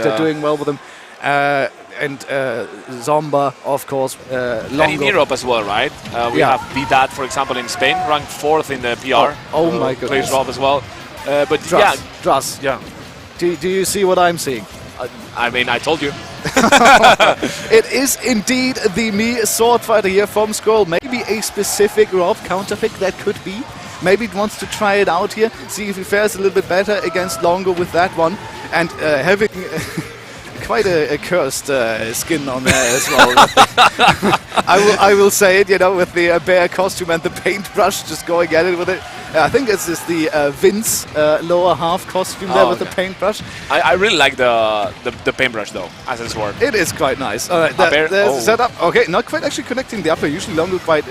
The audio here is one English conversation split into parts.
Swordfighter doing well with him. And Zomba, of course, Longo. And in Europe as well, right? We have Vidat, for example, in Spain, ranked 4th in the PR. Oh my goodness. Plays Rob as well. But Druss. Yeah. Do you see what I'm seeing? I mean, I told you. It is indeed the Me Swordfighter here from SkWiirrel. Maybe a specific Rob counterpick that could be. Maybe it wants to try it out here, see if he fares a little bit better against Longo with that one. And having quite a cursed skin on there as well. I will say it, you know, with the bear costume and the paintbrush, just going at it with it. I think it's just the Vince lower half costume there with the paintbrush. I really like the paintbrush though, as a sword. It is quite nice. All right, there's the setup. Okay, not quite actually connecting the upper. Usually Longo quite,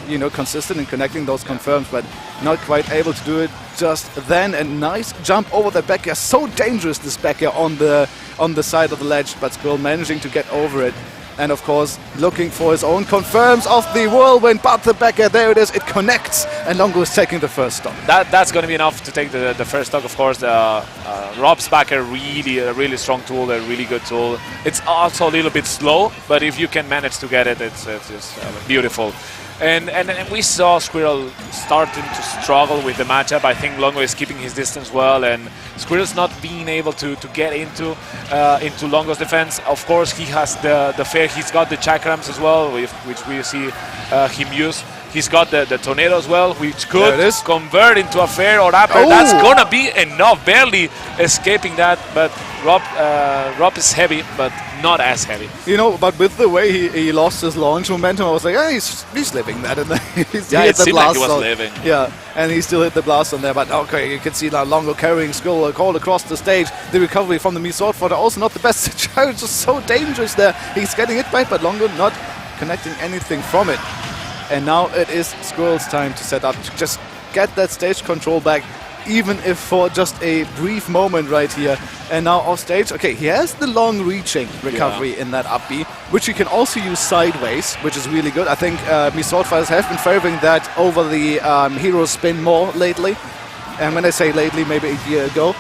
you know, consistent in connecting those confirms, but not quite able to do it just then. A nice jump over the back air. So dangerous, this back air on the side of the ledge, but SkWiirrel managing to get over it. And of course, looking for his own confirms of the whirlwind, but the back air, there it is, it connects, and Longo is taking the first stock. That's going to be enough to take the first stock, of course. Rob's back air, a really strong tool, a really good tool. It's also a little bit slow, but if you can manage to get it, it's just beautiful. And we saw SkWiirrel starting to struggle with the matchup. I think Longo is keeping his distance well, and SkWiirrel's not being able to get into Longo's defense. Of course, he has the fair. He's got the chakrams as well, which we see him use. He's got the tornado as well, which could convert into a fair or upper. Oh. That's gonna be enough, barely escaping that. But Rob is heavy, but not as heavy. You know, but with the way he lost his launch momentum, I was like, he's living that. And it seemed like he was living. Yeah, and he still hit the blast on there. But okay, you can see now Longo carrying SkWiirrel all across the stage. The recovery from the Me Swordfighter also not the best. It's just so dangerous there. He's getting it back, but Longo not connecting anything from it. And now it is SkWiirrel's time to set up, to just get that stage control back, even if for just a brief moment right here. And now off stage, okay, he has the long-reaching recovery in that up B, which you can also use sideways, which is really good. I think Me Swordfighters have been favoring that over the hero spin more lately. And when I say lately, maybe a year ago.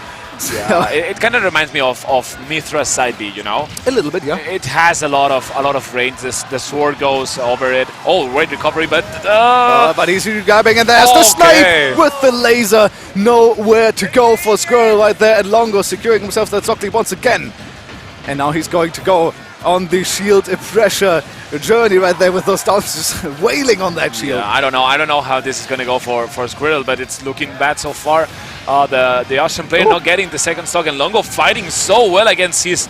Yeah, it kind of reminds me of Mithra's side B, you know? A little bit, yeah. It has a lot of range. The sword goes over it. Oh, great recovery, but he's grabbing, and there's the snipe with the laser. Nowhere to go for SkWiirrel right there, and Longo securing himself that Zocli once again. And now he's going to go on the shield pressure journey right there with those downs just wailing on that shield. Yeah, I don't know how this is going to go for SkWiirrel, but it's looking bad so far. The Austrian player not getting the second stock, and Longo fighting so well against his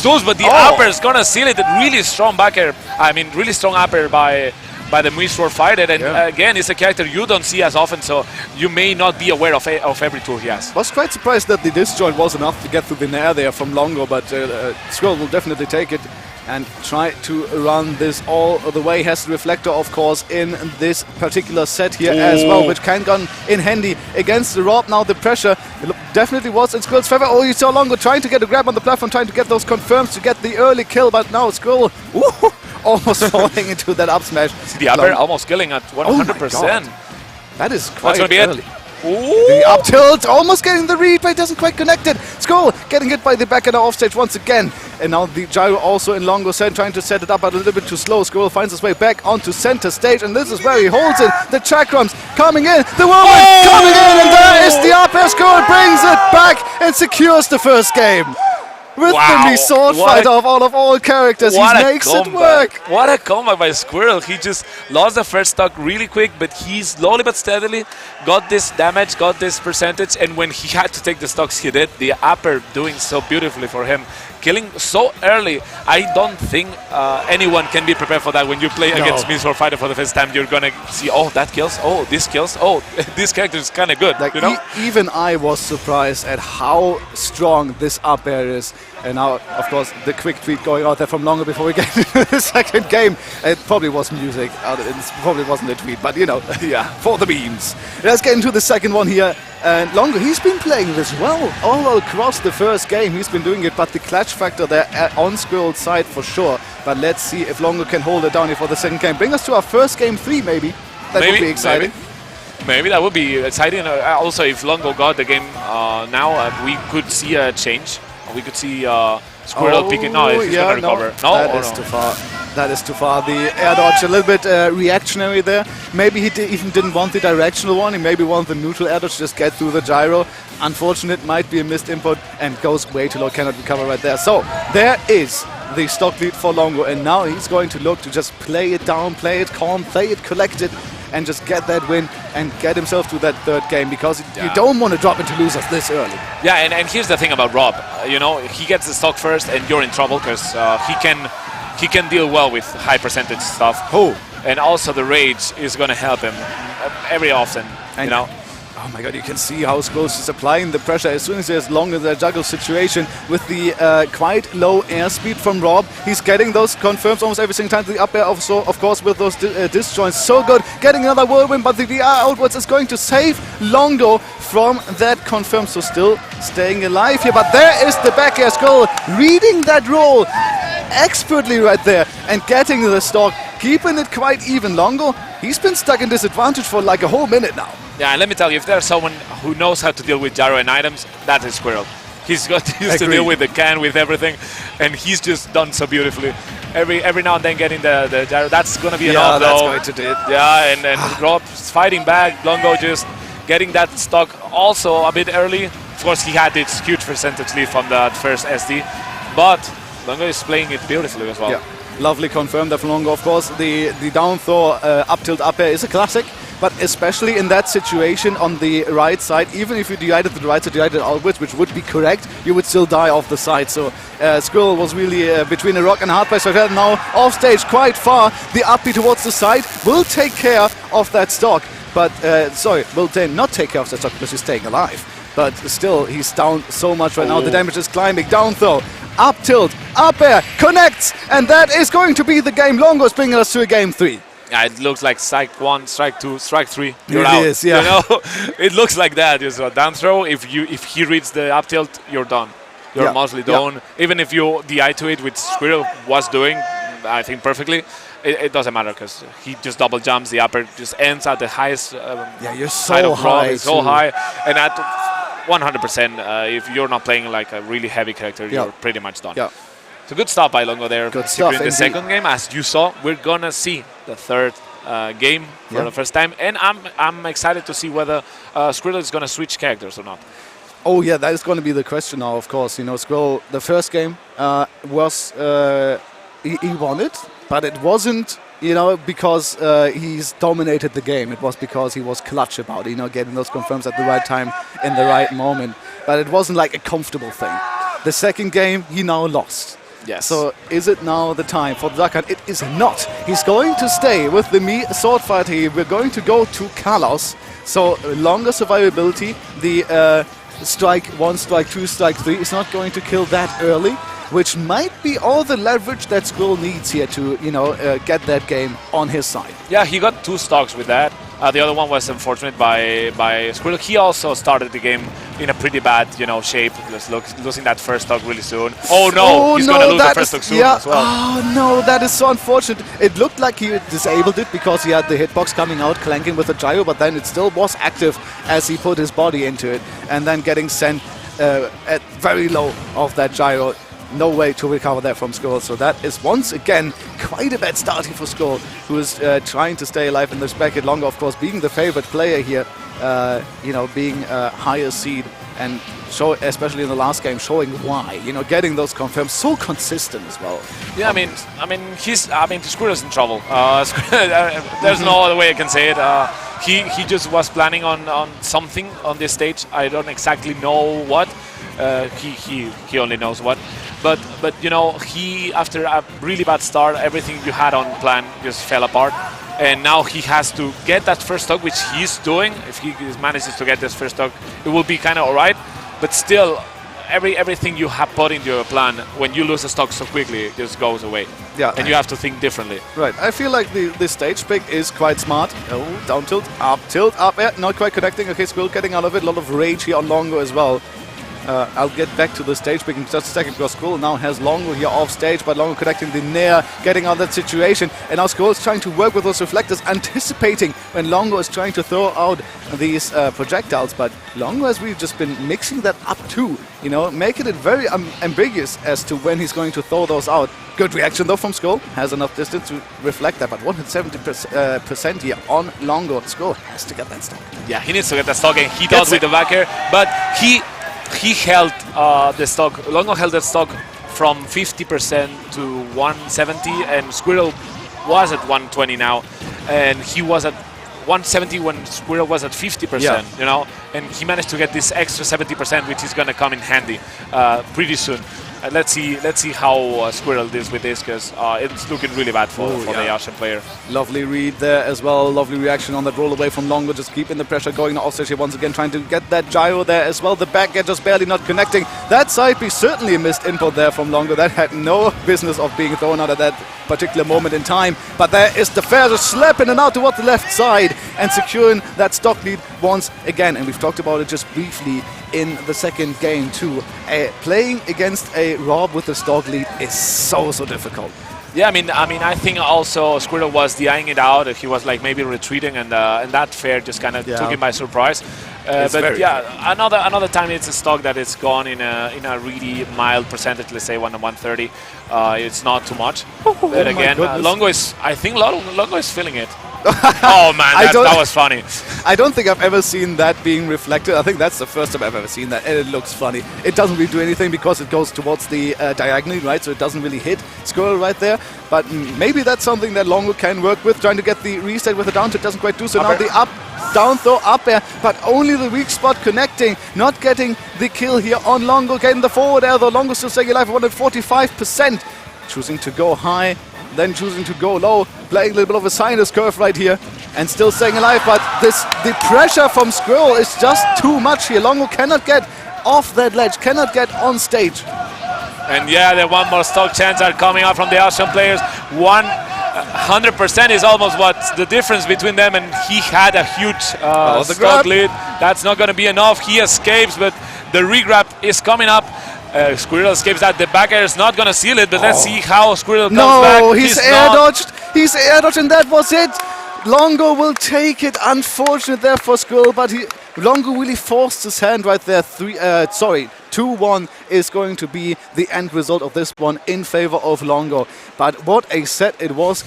tools, but the upper is gonna seal it. A really strong back air. I mean, really strong upper by the Me Swordfighter, and again, it's a character you don't see as often, so you may not be aware of every tool he has. Was quite surprised that the disjoint was enough to get through the nair there from Longo, but SkWiirrel will definitely take it and try to run this all the way. Has the reflector, of course, in this particular set here as well, which can come in handy against the Rob. Now the pressure definitely was in SkWiirrel's favor. Oh, you saw Longo trying to get a grab on the platform, trying to get those confirms to get the early kill, but now SkWiirrel almost falling into that up smash. See the upper almost killing at 100%. That is quite early. The up tilt, almost getting the read, but it doesn't quite connect it. SkWiirrel getting hit by the back end off stage once again. And now the gyro also in Longo set, trying to set it up, but a little bit too slow. SkWiirrel finds his way back onto center stage, and this is where he holds it. The chakrams coming in, the whirlwind coming in, and there is the up air. SkWiirrel brings it back and secures the first game. With the Me Swordfighter of all characters, he makes it work. What a comeback by SkWiirrel. He just lost the first stock really quick, but he slowly but steadily got this damage, got this percentage, and when he had to take the stocks he did, the upper doing so beautifully for him. Killing so early, I don't think anyone can be prepared for that. When you play against Me Swordfighter for the first time, you're gonna see, oh, that kills, oh, this kills, oh, this character is kind of good. Like, you know? Even I was surprised at how strong this up air is. And now, of course, the quick tweet going out there from Longo before we get into the second game. It probably was music. It probably wasn't a tweet, but you know, for the beams. Let's get into the second one here. And Longo, he's been playing this well all across the first game. He's been doing it, but the clutch factor there on SkWiirrel's side for sure. But let's see if Longo can hold it down here for the second game. Bring us to our first game 3, maybe. That would be exciting. Maybe that would be exciting. Also, if Longo got the game now, we could see a change. We could see SkWiirrel picking. No, he's going to recover. No, that is too far. That is too far. The air dodge a little bit reactionary there. Maybe he even didn't want the directional one. He maybe wanted the neutral air dodge, just get through the gyro. Unfortunate, might be a missed input and goes way too low. Cannot recover right there. So there is the stock lead for Longo, and now he's going to look to just play it down, play it calm, play it collected, and just get that win and get himself to that third game, because you don't want to drop into losers this early. Yeah, and here's the thing about Rob. You know, he gets the stock first, and you're in trouble because he can deal well with high percentage stuff. Oh, and also the rage is going to help him every often. And you know. Oh my god, you can see how SkWiirrel is applying the pressure as soon as there's Longo in the juggle situation with the quite low airspeed from Rob. He's getting those confirms almost every single time to the up air, also, of course, with those disjoints. So good, getting another whirlwind, but the VR outwards is going to save Longo from that confirm. So still staying alive here, but there is the back air. SkWiirrel reading that roll expertly right there and getting the stock, keeping it quite even. Longo, he's been stuck in disadvantage for like a whole minute now. Yeah, and let me tell you, if there's someone who knows how to deal with gyro and items, that is SkWiirrel. He's got used to deal with the can, with everything, and he's just done so beautifully. Every now and then getting the gyro, that's going to be enough, that's though. going to do it. Yeah, and Rob's fighting back, Longo just getting that stock also a bit early. Of course, he had this huge percentage lead from that first SD, but Longo is playing it beautifully as well. Yeah, lovely confirmed there from Longo. Of course, the down throw up tilt up air is a classic. But especially in that situation on the right side, even if you divided the right side, divided outwards, which would be correct, you would still die off the side. So SkWiirrel was really between a rock and a hard place. So now off stage quite far. The up B towards the side will take care of that stock. But, sorry, will not take care of that stock because he's staying alive. But still, he's down so much right now. The damage is climbing. Down throw, up tilt, up air, connects. And that is going to be the game. Longo is bringing us to a game 3. Yeah, it looks like strike 1, strike 2, strike 3. You're it out. Is, yeah. You know, it looks like that. Just a down throw. If he reads the up tilt, you're done. You're mostly done. Yeah. Even if you DI to it, which SkWiirrel was doing, I think perfectly, it doesn't matter because he just double jumps. The upper just ends at the highest. You're so high. So high, and at 100%, if you're not playing like a really heavy character, you're pretty much done. Yeah. It's a good stop by Longo there. Good stuff. In the second game, as you saw, we're gonna see the third game for the first time, and I'm excited to see whether SkWiirrel is gonna switch characters or not. Oh yeah, that is going to be the question now. Of course, you know, SkWiirrel. The first game was he won it, but it wasn't, you know, because he's dominated the game. It was because he was clutch about it, you know, getting those confirms at the right time in the right moment. But it wasn't like a comfortable thing. The second game, he now lost. Yes. So is it now the time for Drakan? It is not. He's going to stay with the Swordfighter here. We're going to go to Kalos. So longer survivability. The strike 1, strike 2, strike 3 is not going to kill that early, which might be all the leverage that SkWiirrel needs here to, you know, get that game on his side. Yeah, he got 2 stocks with that. The other one was unfortunate by SkWiirrel. He also started the game in a pretty bad, you know, shape. Just losing that first stock really soon. Oh no, he's gonna lose the first stock soon as well. Oh no, that is so unfortunate. It looked like he disabled it because he had the hitbox coming out, clanking with the gyro, but then it still was active as he put his body into it, and then getting sent at very low of that gyro. No way to recover that from SkWiirrel. So that is once again quite a bad start here for SkWiirrel, who is trying to stay alive in this bracket. Longo, of course, being the favorite player here, you know, being a higher seed, and especially in the last game, showing why. You know, getting those confirms so consistent as well. Yeah, I mean, SkWiirrel's in trouble. There's no other way I can say it. He just was planning on something on this stage. I don't exactly know what. He only knows what. But you know, he, after a really bad start, everything you had on plan just fell apart, and now he has to get that first stock, which he's doing. If he manages to get this first stock, it will be kind of alright. But still, everything you have put into your plan, when you lose a stock so quickly, it just goes away. Yeah, and you have to think differently. Right. I feel like the stage pick is quite smart. Oh, down tilt, up air, not quite connecting. Okay, SkWiirrel getting out of it. A lot of rage here on Longo as well. I'll get back to the stage pick in just a second, because SkWiirrel now has Longo here off stage, but Longo connecting the Nair, getting out that situation, and now SkWiirrel is trying to work with those reflectors, anticipating when Longo is trying to throw out these projectiles, but Longo has really just been mixing that up too, you know, making it very ambiguous as to when he's going to throw those out. Good reaction though from SkWiirrel, has enough distance to reflect that, but 170% here on Longo. SkWiirrel has to get that stock. Yeah, he needs to get the stock, and he does with the back air, but he held the stock. Longo held the stock from 50% to 170, and SkWiirrel was at 120 now, and he was at 170 when SkWiirrel was at 50%, you know, and he managed to get this extra 70%, which is going to come in handy pretty soon. Let's see how SkWiirrel deals with this, because it's looking really bad for the Austrian player. Lovely read there as well. Lovely reaction on that roll away from Longo. Just keeping the pressure going. Austria once again trying to get that gyro there as well. The back air just barely not connecting. That side B certainly a missed input there from Longo. That had no business of being thrown out at that particular moment in time. But there is the fair just slapping it out towards the left side and securing that stock lead once again. And we've talked about it just briefly in the second game too. Playing against a Rob with the stock lead is so difficult. Yeah, I mean, I think also SkWiirrel was eyeing it out. He was like maybe retreating, and that fair just kind of took him by surprise. But yeah, another time it's a stock that is gone in a really mild percentage. Let's say 130. It's not too much. But again, Longo is. I think Longo is feeling it. Oh man, that was funny. I don't think I've ever seen that being reflected. I think that's the first time I've ever seen that, and it looks funny. It doesn't really do anything because it goes towards the diagonally, right? So it doesn't really hit SkWiirrel right there. But maybe that's something that Longo can work with, trying to get the reset with the down tilt. Doesn't quite do so. Now the up, down throw, up air, but only the weak spot connecting, not getting the kill here on Longo. Getting the forward air, though Longo still staying alive at 145%. Choosing to go high, then choosing to go low, playing a little bit of a sinus curve right here, and still staying alive. But the pressure from SkWiirrel is just too much here. Longo cannot get off that ledge, cannot get on stage. And yeah, the one more stock chance are coming out from the Austrian players. 100% is almost what's the difference between them, and he had a huge stock lead. That's not going to be enough. He escapes, but the regrab is coming up. SkWiirrel escapes that. The back air is not going to seal it, but let's see how SkWiirrel comes back. No, he's air dodged. He's air dodged, and that was it. Longo will take it. Unfortunate there for SkWiirrel, but Longo really forced his hand right there. 2-1 is going to be the end result of this one in favor of Longo. But what a set it was.